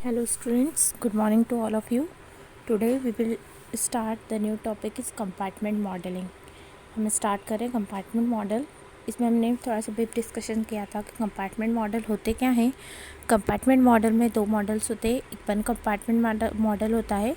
Hello students, good morning to all of you. Today we will start the new topic is compartment modeling. हम start करें compartment model. इसमें हमने थोड़ा सा brief discussion किया था कि कंपार्टमेंट मॉडल होते क्या हैं. कंपार्टमेंट मॉडल में दो मॉडल्स होते हैं. एक वन कंपार्टमेंट मॉडल होता है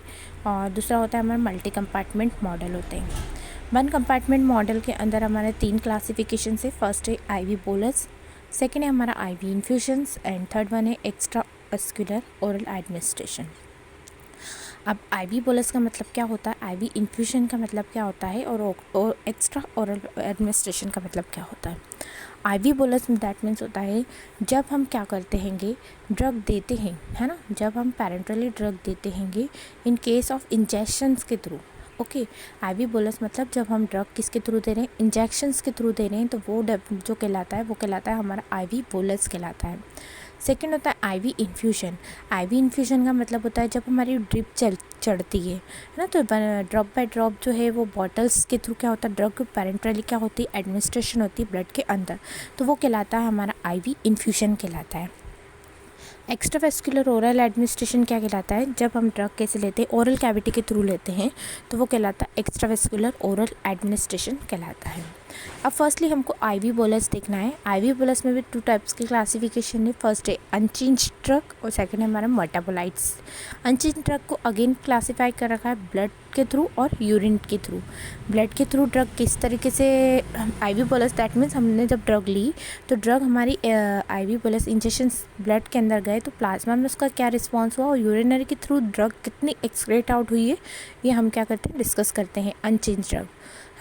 और दूसरा होता है हमारा मल्टी कंपार्टमेंट मॉडल होते हैं. वन कंपार्टमेंट मॉडल के अंदर हमारे तीन क्लासिफिकेशन है. फर्स्ट है आईवी बोलस, सेकेंड है हमारा आईवी इन्फ्यूशंस एंड थर्ड वन है एक्स्ट्रा वेस्कुलर ओरल एडमिनिस्ट्रेशन. अब आईवी बोलस का मतलब क्या होता है, आईवी इन्फ्यूशन का मतलब क्या होता है और एक्स्ट्रा ओरल एडमिनिस्ट्रेशन का मतलब क्या होता है. आईवी बोलस दैट मीन्स होता है जब हम क्या करते हैंगे, ड्रग देते हैं, है ना, जब हम पैरेंटली ड्रग देते हैंगे इन केस ऑफ इंजेक्शंस के थ्रू. ओके, आईवी बोलस मतलब जब हम ड्रग किसके थ्रू दे रहे हैं, इंजेक्शंस के थ्रू दे रहे हैं, तो वो जो कहलाता है वो कहलाता है हमारा आईवी बोलस कहलाता है. सेकेंड होता है आईवी इन्फ्यूशन. आईवी इन्फ्यूशन का मतलब होता है जब हमारी ड्रिप चढ़ती है ना, तो ड्रॉप बाय ड्रॉप जो है वो बॉटल्स के थ्रू क्या होता है, ड्रग पैरेंटली क्या होती है, एडमिनिस्ट्रेशन होती है ब्लड के अंदर, तो वो कहलाता है हमारा आईवी इन्फ्यूशन कहलाता है. एक्स्ट्रावेस्कुलर ओरल एडमिनिस्ट्रेशन क्या कहलाता है, जब हम ड्रग कैसे लेते हैं, ओरल कैविटी के थ्रू लेते हैं, तो वो कहलाता है एक्स्ट्रावेस्कुलर ओरल एडमिनिस्ट्रेशन कहलाता है. अब फर्स्टली हमको आईवी बोलस देखना है. आईवी बोलस में भी टू टाइप्स की क्लासिफिकेशन है. फर्स्ट है अनचेंज ड्रग और सेकंड है हमारा मेटाबोलाइट्स. अनचेंज ड्रग को अगेन क्लासिफाई कर रखा है ब्लड के थ्रू और यूरिन के थ्रू. ब्लड के थ्रू ड्रग किस तरीके से, आईवी बोलस दैट मीन्स हमने जब ड्रग ली तो ड्रग हमारी आईवी बोलस इंजेक्शन ब्लड के अंदर गए तो प्लाज्मा में उसका क्या रिस्पॉन्स हुआ और यूरिनरी के थ्रू ड्रग कितनी एक्सक्रेट आउट हुई है, ये हम क्या करते हैं, डिस्कस करते हैं. अनचेंज ड्रग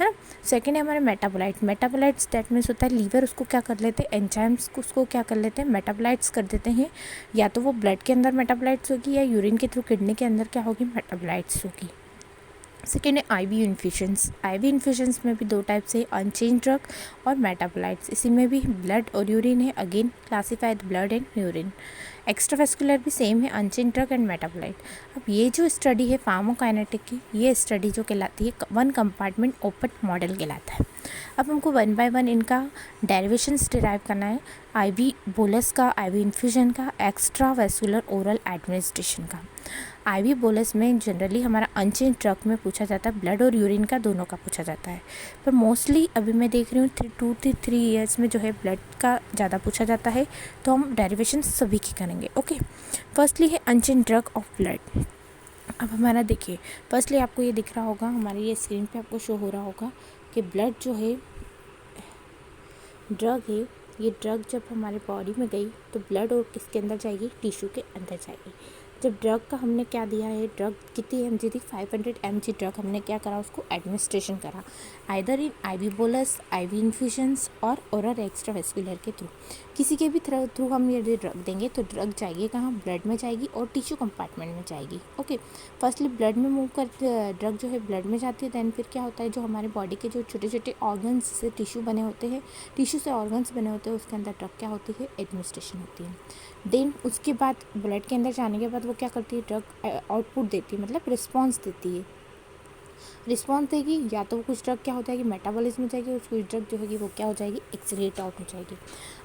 है ना. सेकेंड है हमारे मेटाबोलाइट. मेटाबोलाइट्स दैट मीन्स होता है लीवर उसको क्या कर लेते हैं, एंजाइम्स को उसको क्या कर लेते हैं, मेटाबोलाइट्स कर देते हैं. या तो वो ब्लड के अंदर मेटाबोलाइट्स होगी या यूरिन के थ्रू किडनी के अंदर क्या होगी, मेटाबोलाइट्स होगी. सेकेंड है आईवी इन्फ्यूशंस. आईवी इन्फ्यूशंस में भी दो टाइप्स है, अनचेंज ड्रग और मेटाबोलाइट्स. इसी में भी ब्लड और यूरिन है, again classified blood and urine. Extravascular भी सेम है, अनचेंज ड्रग एंड मेटाबोलाइट. अब ये जो स्टडी है फार्माकोकाइनेटिक की, ये स्टडी जो कहलाती है वन कंपार्टमेंट ओपन मॉडल कहलाता है. अब हमको वन बाय वन इनका डेरिवेशंस डिराइव करना है. आईवी बोलस का, आईवी इन्फ्यूजन का, एक्स्ट्रा वेस्कुलर ओरल एडमिनिस्ट्रेशन का. आईवी बोलस में जनरली हमारा अनचेंज ड्रग में पूछा जाता है, ब्लड और यूरिन का दोनों का पूछा जाता है. पर मोस्टली अभी मैं देख रही हूँ 2 से 3 ईयर्स में जो है ब्लड का ज़्यादा पूछा जाता है, तो हम डेरिवेशन सभी की करेंगे. ओके, फर्स्टली है अनचेंज ड्रग ऑफ ब्लड. अब हमारा देखिए, फर्स्टली आपको ये दिख रहा होगा, हमारी ये स्क्रीन पे आपको शो हो रहा होगा कि ब्लड जो है ड्रग है, ये ड्रग जब हमारे बॉडी में गई तो ब्लड और किसके अंदर जाएगी, टिश्यू के अंदर जाएगी. जब ड्रग का हमने क्या दिया है, ड्रग कितनी mg थी, 500 mg ड्रग हमने क्या करा, उसको एडमिनिस्ट्रेशन करा either in IV bolus, IV infusions और ओरल एक्स्ट्रावेस्कुलर के थ्रू. किसी के भी थ्रू हम ये ड्रग देंगे तो ड्रग जाएगी कहाँ, ब्लड में जाएगी और टिश्यू कंपार्टमेंट में जाएगी. ओके, फर्स्टली ब्लड में मूव कर ड्रग जो है ब्लड में जाती है. दैन फिर क्या होता है, जो हमारे बॉडी के जो छोटे छोटे ऑर्गन्स से टिश्यू बने होते हैं, टिश्यू से ऑर्गन्स बने होते हैं, उसके अंदर ड्रग क्या होती है, एडमिनिस्ट्रेशन होती है. देन उसके बाद ब्लड के अंदर जाने के बाद वो क्या करती है, ड्रग आउटपुट देती है, मतलब रिस्पॉन्स देती है. रिस्पॉन्स देगी या तो कुछ ड्रग क्या होता है कि मेटाबॉलिज्म में जाएगी और कुछ ड्रग जो होगी वो क्या हो जाएगी, एक्सक्रीट आउट हो जाएगी.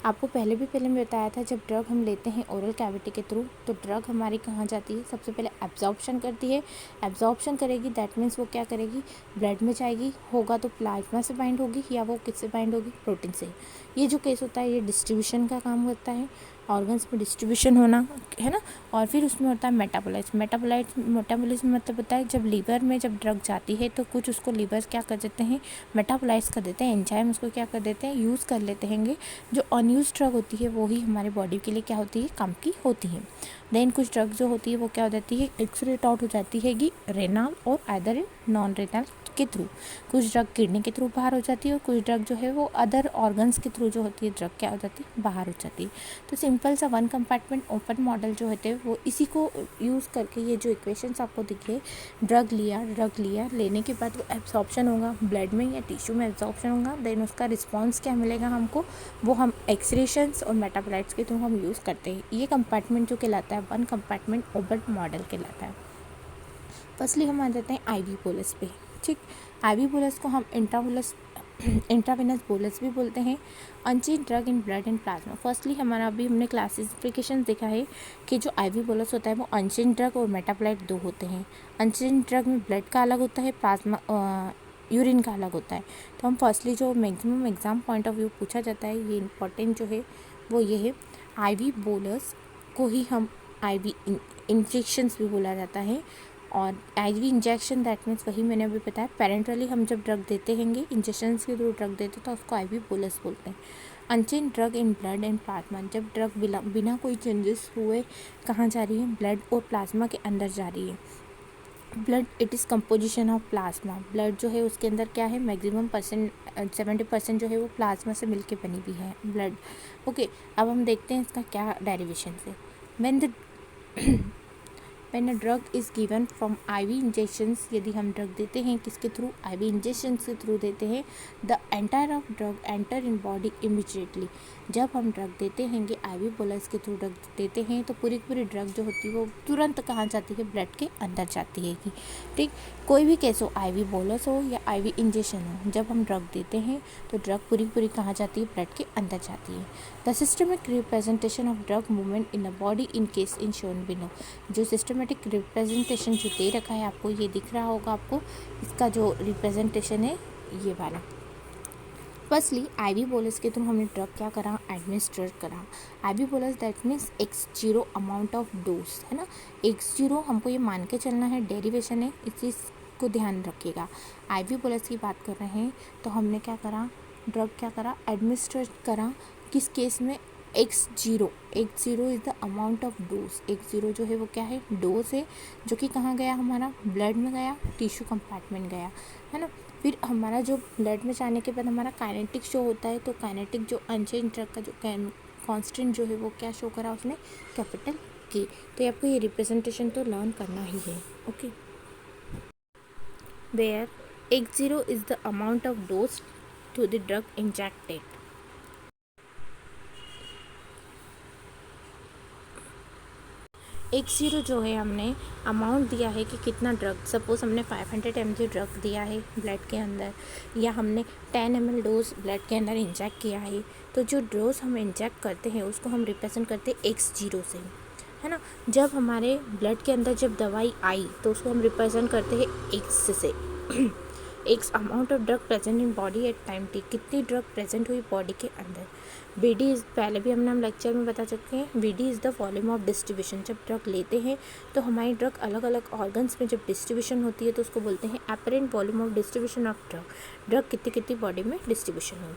आपको पहले मैं बताया था जब ड्रग हम लेते हैं ओरल कैविटी के थ्रू तो ड्रग हमारी कहाँ जाती है, सबसे पहले एब्जॉर्प्शन करती है. एब्जॉर्प्शन करेगी दैट मीन्स वो क्या करेगी, ब्लड में जाएगी, होगा तो प्लाज्मा से बाइंड होगी या वो किससे बाइंड होगी, प्रोटीन से. ये जो केस होता है ये डिस्ट्रीब्यूशन का काम करता है, ऑर्गन्स में डिस्ट्रीब्यूशन होना, है ना. और फिर उसमें होता है मेटाबोलिज्म मतलब होता है जब लीवर में जब ड्रग जाती है तो कुछ उसको लीवर क्या कर देते हैं, मेटाबोलाइज कर देते हैं, एंजाइम उसको क्या कर देते हैं, यूज़ कर लेते हैं. जो अनयूज ड्रग होती है वो ही हमारे बॉडी के लिए क्या होती है, काम की होती है. देन कुछ ड्रग जो होती है वो क्या हो जाती है, एक्सक्रीट आउट हो जाती है रेनल और आइदर इन नॉन रेनल के थ्रू. कुछ ड्रग किडनी के थ्रू बाहर हो जाती है और कुछ ड्रग जो है वो अदर ऑर्गन्स के थ्रू जो होती है ड्रग क्या हो जाती है, बाहर हो जाती है. तो सिंपल सा वन कंपार्टमेंट ओपन मॉडल जो होते हैं वो इसी को यूज़ करके, ये जो इक्वेशंस आपको दिखे, ड्रग लिया, लेने के बाद वो एब्जॉर्प्शन होगा ब्लड में या टिश्यू में एब्जॉर्प्शन होगा. देन उसका रिस्पॉन्स क्या मिलेगा हमको, वो हम एक्सक्रीशंस और मेटाबोलाइट्स के थ्रू हम यूज़ करते हैं. ये कंपार्टमेंट जो कहलाता है वन कंपार्टमेंट ओपन मॉडल कहलाता है. फर्स्टली हम आ जाते हैं आईवी बोलस पे. ठीक, आईवी बोलस को हम इंट्राबोलस इंट्रावेनस बोलस भी बोलते हैं। Unchain drug in blood and plasma. Firstly हमारा अभी हमने क्लासिफिकेशन देखा है कि जो आईवी बोलस होता है वो अनचेन ड्रग और मेटाप्लाइट दो होते हैं। अनचेन ड्रग में ब्लड का अलग होता है, प्लाज्मा यूरिन का अलग होता है। तो हम फर्स्टली जो maximum exam point of view पूछा जाता है, ये इंपॉर्टेंट जो है वो ये है, आईवी बोलस को ही हम आईवी इंजेक्शंस भी बोला जाता है। और आईवी इंजेक्शन दैट मीन्स वही मैंने अभी बताया, पेरेंटली हम जब ड्रग देते हैंगे, इंजेक्शंस के थ्रू ड्रग देते तो उसको आईवी बोलस बोलते हैं। Unchain drug in blood and plasma, जब ड्रग बिना कोई चेंजेस हुए कहाँ जा रही है, ब्लड और प्लाज्मा के अंदर जा रही है। Blood it is composition of plasma, blood जो है उसके अंदर क्या है, मैक्सिमम 70% जो है वो प्लाज्मा से मिलके बनी हुई है ब्लड। ओके, अब हम देखते हैं इसका क्या डेरिवेशन है। When a drug is given from IV injections, यदि हम ड्रग देते हैं किसके थ्रू, IV इंजेक्शंस के थ्रू देते हैं, the entire of drug enter in body immediately. जब हम ड्रग देते हैं IV बोलस के थ्रू ड्रग देते हैं तो पूरी पूरी ड्रग जो होती है वो तुरंत कहाँ जाती है, ब्लड के अंदर जाती है। ठीक, कोई भी केस हो, IV बोलस हो या IV इंजेक्शन हो, जब हम ड्रग देते हैं तो ड्रग पूरी पूरी कहाँ जाती है, ब्लड के अंदर जाती है। The systemic representation of drug movement in the body in case in shown below. जो सिस्टमेटिक रिप्रेजेंटेशन जो दे रखा है आपको, ये दिख रहा होगा आपको, इसका जो रिप्रेजेंटेशन है ये वाला। फर्स्टली आईवी बोलस के थ्रू हमने ड्रग क्या करा, एडमिनिस्टर करा। IV bolus that means x0 amount of dose, है ना। x0 हमको ये मान के चलना है, डेरिवेशन है, इस चीज़ को ध्यान रखिएगा। आईवी बोलस की बात कर रहे हैं तो हमने क्या करा, ड्रग क्या करा, एडमिनिस्टर करा। किस केस में, x0 is the amount of dose. x0 जो है वो क्या है, डोज है, जो कि कहाँ गया, हमारा ब्लड में गया, टिश्यू कंपार्टमेंट गया, है ना। फिर हमारा जो ब्लड में जाने के बाद हमारा काइनेटिक शो होता है, तो काइनेटिक जो अनचेन ड्रग का जो कांस्टेंट जो है वो क्या शो करा उसने, कैपिटल K। तो आपको ये रिप्रेजेंटेशन तो लर्न करना ही है। Okay, where x0 is the amount of dose to the drug injected. x0 जो है हमने अमाउंट दिया है कि कितना ड्रग, सपोज़ हमने 500 mg ड्रग दिया है ब्लड के अंदर, या हमने 10 ml डोज ब्लड के अंदर इंजेक्ट किया है, तो जो डोज हम इंजेक्ट करते हैं उसको हम रिप्रेजेंट करते हैं x0 से, है ना। जब हमारे ब्लड के अंदर जब दवाई आई तो उसको हम रिप्रेजेंट करते हैं x से। X amount of drug present in body at time T, कितनी ड्रग प्रेजेंट हुई बॉडी के अंदर। BD इज़, पहले भी हम लेक्चर में बता चुके हैं, BD is the volume of distribution. जब ड्रग लेते हैं तो हमारी ड्रग अलग अलग ऑर्गन्स में जब डिस्ट्रीब्यूशन होती है तो उसको बोलते हैं apparent volume of distribution of drug कितनी कितनी बॉडी में डिस्ट्रीब्यूशन हो।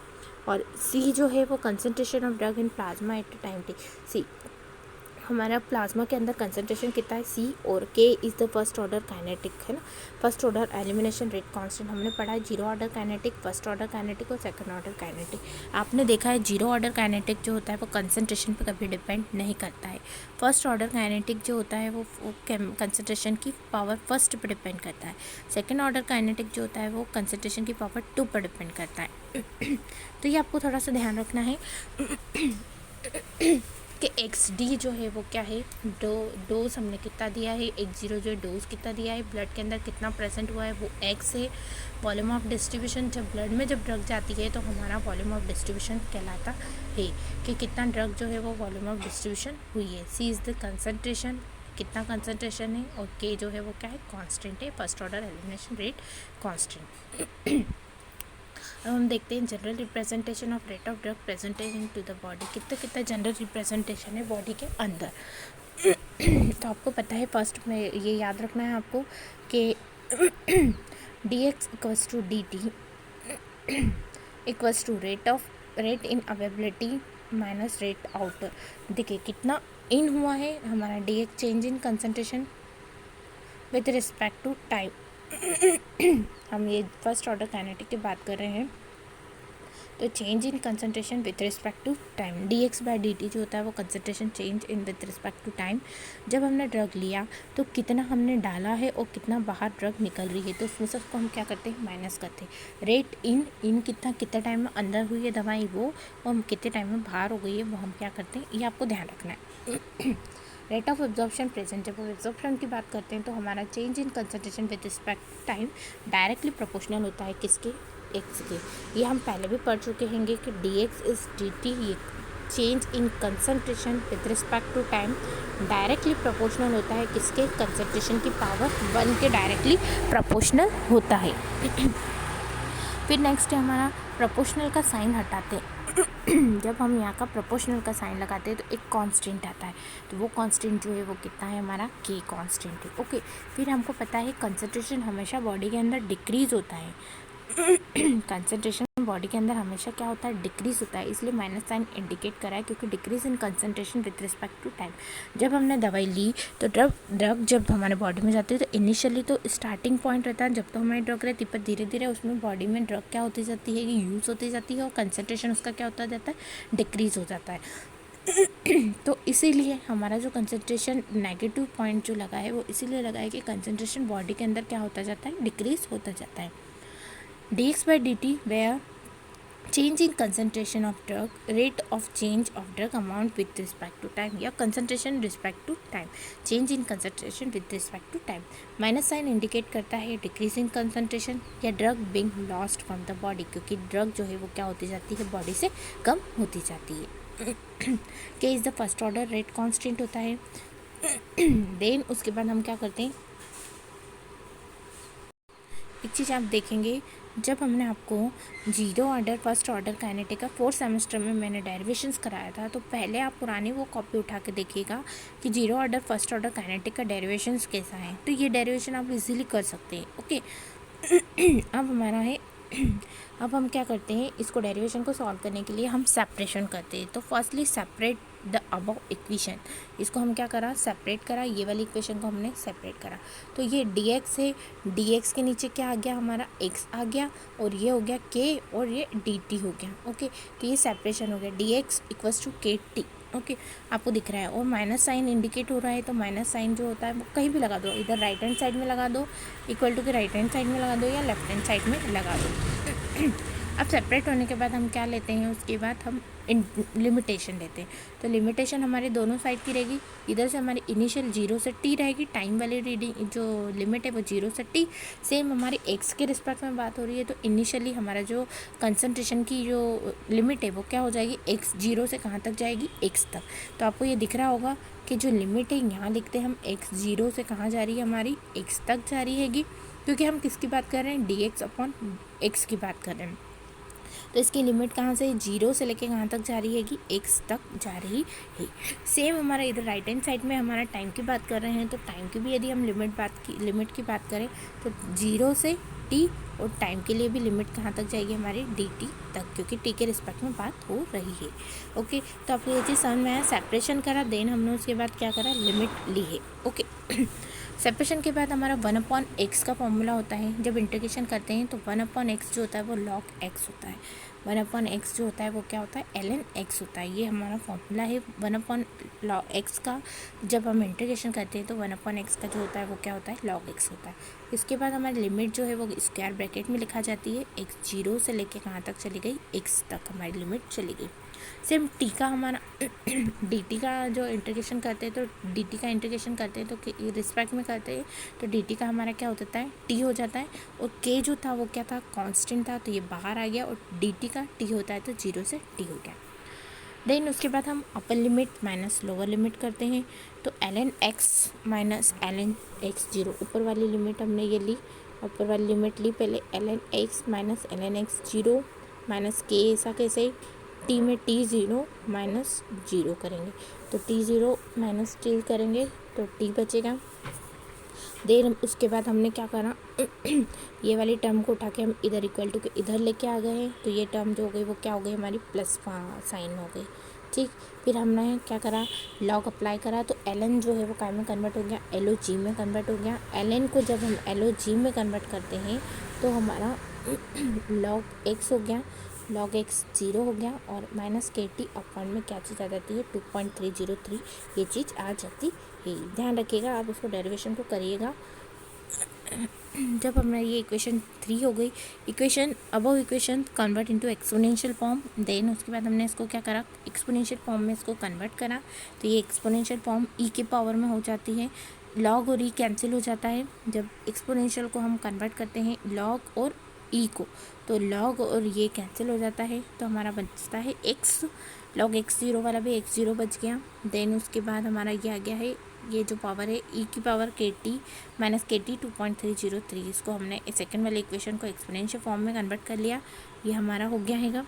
और C जो है वो concentration of drug in plasma at time T. C हमारा प्लाज्मा के अंदर कंसंट्रेशन कितना है, C, और K is the first order kinetic, है ना। First order elimination rate constant हमने पढ़ा है, zero order kinetic, first order kinetic और सेकंड ऑर्डर काइनेटिक। आपने देखा है जीरो ऑर्डर काइनेटिक जो होता है वो कंसंट्रेशन पे कभी डिपेंड नहीं करता है। फर्स्ट ऑर्डर काइनेटिक जो होता है वो कंसंट्रेशन की पावर फर्स्ट पर डिपेंड करता है। सेकेंड ऑर्डर काइनेटिक जो होता है वो कंसंट्रेशन की पावर 2 पर डिपेंड करता है। तो ये आपको थोड़ा सा ध्यान रखना है कि XD जो है वो क्या है, डोज हमने कितना दिया है, x0 जो डोज कितना दिया है, ब्लड के अंदर कितना प्रेजेंट हुआ है वो x है। वॉल्यूम ऑफ डिस्ट्रीब्यूशन, जब ब्लड में जब ड्रग जाती है तो हमारा वॉल्यूम ऑफ डिस्ट्रीब्यूशन कहलाता है कि कितना ड्रग जो है वो वॉल्यूम ऑफ डिस्ट्रीब्यूशन हुई है। C इज़ द कंसनट्रेशन, कितना कंसनट्रेशन है, और K जो है वो क्या है, कांस्टेंट है, first order elimination rate constant. अब हम देखते हैं general representation of rate of drug presented into the body, कितना कितना जनरल रिप्रेजेंटेशन है बॉडी के अंदर। तो आपको पता है, फर्स्ट में ये याद रखना है आपको कि dx equals to dt equals to rate in availability minus rate out. देखिए कितना इन हुआ है हमारा, dx change in concentration with respect to time. हम ये फर्स्ट ऑर्डर काइनेटिक की बात कर रहे हैं, तो change in concentration with respect to time, dx by dt जो होता है वो concentration change in with respect to time. जब हमने ड्रग लिया तो कितना हमने डाला है और कितना बाहर ड्रग निकल रही है, तो उसमें सबको हम क्या करते हैं, माइनस करते हैं। रेट इन कितना टाइम में अंदर हुई है दवाई वो, और हम कितने टाइम में बाहर हो गई है वो हम क्या करते हैं, ये आपको ध्यान रखना है। रेट ऑफ एब्जॉर्प्शन प्रेजेंट, जब हम एब्जॉर्प्शन की बात करते हैं तो हमारा change in concentration with respect time directly proportional होता है किसके, एक्स के। ये हम पहले भी पढ़ चुके होंगे कि d x is d t, ये change in concentration with respect to time directly proportional होता है किसके, कंसंट्रेशन की पावर 1 के डायरेक्टली प्रोपोर्शनल होता है। फिर नेक्स्ट है हमारा प्रोपोर्शनल का साइन हटाते हैं। जब हम यहाँ का प्रोपोर्शनल का साइन लगाते हैं तो एक कांस्टेंट आता है, तो वो कांस्टेंट जो है वो कितना है हमारा, के कांस्टेंट है। ओके, फिर हमको पता है कंसंट्रेशन हमेशा बॉडी के अंदर डिक्रीज होता है। कंसंट्रेशन बॉडी के अंदर हमेशा क्या होता है, डिक्रीज होता है, इसलिए माइनस साइन इंडिकेट करा है, क्योंकि decrease in concentration with respect to time. जब हमने दवाई ली तो ड्रग जब हमारे बॉडी में जाती है तो इनिशियली तो स्टार्टिंग पॉइंट रहता है, जब तो हमारी ड्रग रहती है, पर धीरे धीरे उसमें बॉडी में ड्रग क्या होती जाती है, कि यूज़ होती जाती है और कंसंट्रेशन उसका क्या होता जाता है, डिक्रीज हो जाता है। तो इसीलिए हमारा जो कंसंट्रेशन नेगेटिव पॉइंट जो लगा है वो इसीलिए लगा है कि कंसंट्रेशन बॉडी के अंदर क्या होता जाता है, डिक्रीज होता जाता है। dx by dt where change in concentration of drug, rate of change of drug amount with respect to time, या concentration respect to time, change in concentration with respect to time। Minus sign indicate करता है decrease in concentration या drug being lost from the body, क्योंकि drug जो है वो क्या होती जाती है, बॉडी से कम होती जाती है। के is the first order rate constant होता है। देन उसके बाद हम क्या करते हैं, एक चीज़ आप देखेंगे, जब हमने आपको zero order first order kinetic का 4th सेमेस्टर में मैंने डेरिवेशंस कराया था, तो पहले आप पुरानी वो कॉपी उठा के देखिएगा कि zero order first order kinetic का डेरिवेशंस कैसा है, तो ये डेरिवेशन आप इजीली कर सकते हैं। ओके, अब हमारा है, अब हम क्या करते हैं, इसको डेरिवेशन को सॉल्व करने के लिए हम सेपरेशन करते हैं। तो firstly separate the above equation, इसको हम क्या करा, सेपरेट करा, ये वाली इक्वेशन को हमने सेपरेट करा। तो ये dx है, dx के नीचे क्या आ गया हमारा, x आ गया, और ये हो गया k, और ये dt हो गया। ओके, तो ये सेपरेशन हो गया, dx equals to kt। Okay, आपको दिख रहा है, और माइनस साइन इंडिकेट हो रहा है, तो माइनस साइन जो होता है वो कहीं भी लगा दो, इधर राइट हैंड साइड में लगा दो, इक्वल टू के राइट हैंड साइड में लगा दो, या लेफ्ट हैंड साइड में लगा दो। अब सेपरेट होने के बाद हम क्या लेते हैं, उसके बाद हम लिमिटेशन लेते हैं। तो लिमिटेशन हमारे दोनों साइड की रहेगी, इधर से हमारी इनिशियल 0 से t रहेगी, टाइम वाली रीडिंग जो लिमिट है वो 0 से t। सेम हमारी x के रिस्पेक्ट में बात हो रही है, तो इनिशियली हमारा जो कंसंट्रेशन की जो लिमिट है वो क्या हो जाएगी, x 0 से कहाँ तक जाएगी, x तक। तो आपको ये दिख रहा होगा कि जो लिमिट है यहाँ लिखते हैं हम, x 0 से कहाँ जा रही है हमारी, x तक जा रही हैगी, क्योंकि हम किसकी बात कर रहे हैं, dx अपॉन x की बात कर रहे हैं। तो इसकी लिमिट कहाँ से, 0 से लेके कहाँ तक जा रही है कि x तक जा रही है। सेम हमारा इधर राइट हैंड साइड में हमारा टाइम की बात कर रहे हैं, तो टाइम की भी यदि हम लिमिट की बात करें तो 0 से t, और टाइम के लिए भी लिमिट कहाँ तक जाएगी हमारी, dt तक, क्योंकि t के रिस्पेक्ट में बात हो रही है। ओके, तो आपको ये चीज़ समझ में आया, सेपरेशन करा, देन हमने उसके बाद क्या करा, लिमिट ली है। ओके, सेपरेशन के बाद हमारा 1/x का फॉर्मूला होता है, जब इंटीग्रेशन करते हैं तो 1/x जो होता है वो log x होता है, 1/x जो होता है वो क्या होता है, ln x होता है। ये हमारा फॉर्मूला है 1/x का। जब हम इंटीग्रेशन करते हैं तो 1/x का जो होता है वो क्या होता है, log x होता है। इसके बाद हमारी लिमिट जो है वो स्क्वायर ब्रैकेट में लिखा जाती है, x 0 से लेके कहाँ तक चली गई, x तक हमारी लिमिट चली गई। सेम टी का हमारा dt का जो इंटीग्रेशन करते हैं, तो dt का इंटीग्रेशन करते हैं तो रिस्पेक्ट में करते हैं, तो dt का हमारा क्या हो जाता है, t हो जाता है, और k जो था वो क्या था, कांस्टेंट था, तो ये बाहर आ गया, और dt का t होता है तो 0 से t हो गया। देन उसके बाद हम upper limit minus lower limit करते हैं, तो ln x minus ln x 0, ऊपर वाली लिमिट हमने ये ली, ऊपर वाली लिमिट ली पहले, ln x minus ln x 0 minus k, ऐसा कैसे, t में t 0 माइनस 0 करेंगे, तो t 0 माइनस t करेंगे तो t बचेगा। देर उसके बाद हमने क्या करा, ये वाली टर्म को उठा के हम इधर इक्वल टू के इधर लेके आ गए हैं, तो ये टर्म जो हो गई वो क्या हो गई हमारी, प्लस साइन हो गई। ठीक, फिर हमने क्या करा, लॉग अप्लाई करा, तो ln जो है वो काय में कन्वर्ट हो गया, LOG में कन्वर्ट हो गया। ln को जब हम LOG में कन्वर्ट करते हैं तो हमारा log x हो गया, log x 0 हो गया, और माइनस KT अपॉन में क्या चीज़ आ जाती है, 2.303, ये चीज़ आ जाती है। ध्यान रखिएगा, आप उसको डेरिवेशन को करिएगा। जब हमारा ये इक्वेशन 3 हो गई, equation above equation convert into exponential form, then उसके बाद हमने इसको क्या करा, एक्सपोनेंशियल फॉर्म में इसको कन्वर्ट करा, तो ये एक्सपोनेंशियल फॉर्म e के पावर में हो जाती है, लॉग और e कैंसिल हो जाता है। जब एक्सपोनेंशियल को हम कन्वर्ट करते हैं लॉग और ई को, तो लॉग और ये कैंसिल हो जाता है, तो हमारा बचता है एक्स, लॉग x0 वाला भी x0 बच गया। देन उसके बाद हमारा ये आ गया है, ये जो पावर है ई की पावर kt माइनस kt 2.303, इसको हमने सेकेंड वाले इक्वेशन को एक्सपोनेंशियल फॉर्म में कन्वर्ट कर लिया, ये हमारा हो गया हैगा।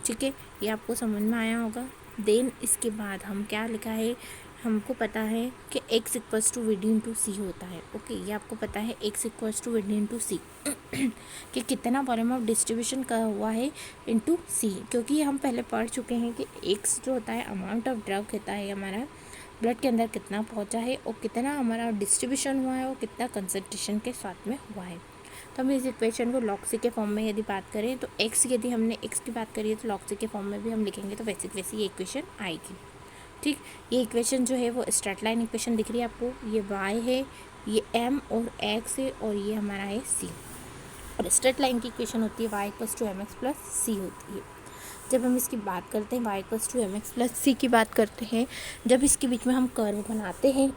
ठीक है, ये आपको समझ में आया होगा। देन इसके बाद हम क्या लिखा है, हमको पता है कि x equals to V D into C होता है। ओके, ये आपको पता है x equals to V D into C कि कितना वॉल्यूम ऑफ डिस्ट्रीब्यूशन का हुआ है इंटू सी, क्योंकि हम पहले पढ़ चुके हैं कि x जो होता है अमाउंट ऑफ ड्रग होता है हमारा ब्लड के अंदर कितना पहुंचा है और कितना हमारा डिस्ट्रीब्यूशन हुआ है और कितना कंसंट्रेशन के साथ में हुआ है। तो हम इस इक्वेशन को लॉग सी के फॉर्म में यदि बात करें तो x, यदि हमने x की बात करी है तो लॉग सी के फॉर्म में भी हम लिखेंगे तो वैसी ये इक्वेशन आएगी। ठीक, ये इक्वेशन जो है वो स्ट्रेट लाइन इक्वेशन दिख रही है आपको, ये y है, ये m और x है और ये हमारा है c, और स्ट्रेट लाइन की इक्वेशन होती है y equals to mx plus c होती है। जब हम इसकी बात करते हैं y equals to mx plus c की बात करते हैं, जब इसके बीच में हम कर्व बनाते हैं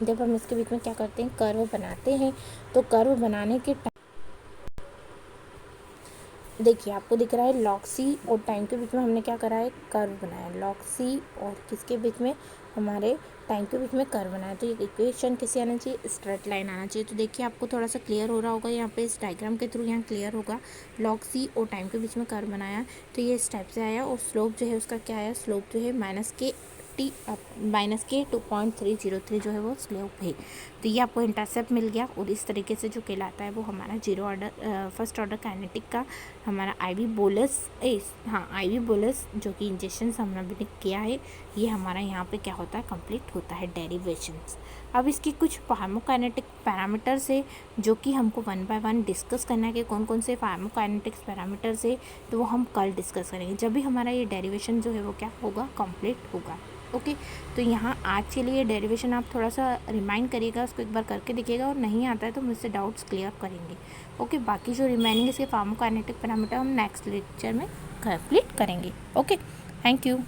जब हम इसके बीच में क्या करते हैं, कर्व बनाते हैं, तो कर्व बनाने के देखिए आपको दिख रहा है लॉग सी और टाइम के बीच में हमने क्या करा है, कर्व बनाया, लॉग सी और किसके बीच में, हमारे टाइम के बीच में कर्व बनाया। तो ये इक्वेशन किसे आना चाहिए, स्ट्रेट लाइन आना चाहिए। तो देखिए आपको थोड़ा सा क्लियर हो रहा होगा यहाँ पे, इस डायग्राम के थ्रू यहाँ क्लियर होगा, लॉग सी और टाइम के बीच में कर्व बनाया तो ये इस टाइप से आया, और स्लोप जो है उसका क्या आया, स्लोप जो है माइनस के 2.303 जो है वो स्लोप है। तो ये आपको इंटरसेप्ट मिल गया, और इस तरीके से जो कहलाता है वो हमारा फर्स्ट ऑर्डर काइनेटिक का हमारा IV बोलस, IV बोलस जो कि इंजेक्शन हमने किया है, ये हमारा यहाँ पे क्या होता है, कंप्लीट होता है डेरिवेशंस। अब इसकी कुछ फार्माकोकाइनेटिक पैरामीटर्स है जो कि हमको 1 बाय 1 डिस्कस करना है कि कौन कौन से फार्माकोकाइनेटिक्स पैरामीटर्स है, तो वो हम कल डिस्कस करेंगे जब भी हमारा ये डेरिवेशन जो है वो क्या होगा, कंप्लीट होगा। ओके, तो यहाँ आज के लिए डेरिवेशन आप थोड़ा सा रिमाइंड करिएगा, उसको एक बार करके देखिएगा, और नहीं आता है तो मुझसे डाउट्स क्लियर करेंगे। ओके, बाकी जो रिमेनिंग इसके फार्माकोकाइनेटिक पैरामीटर हम नेक्स्ट लेक्चर में कंप्लीट करेंगे। Okay, thank you.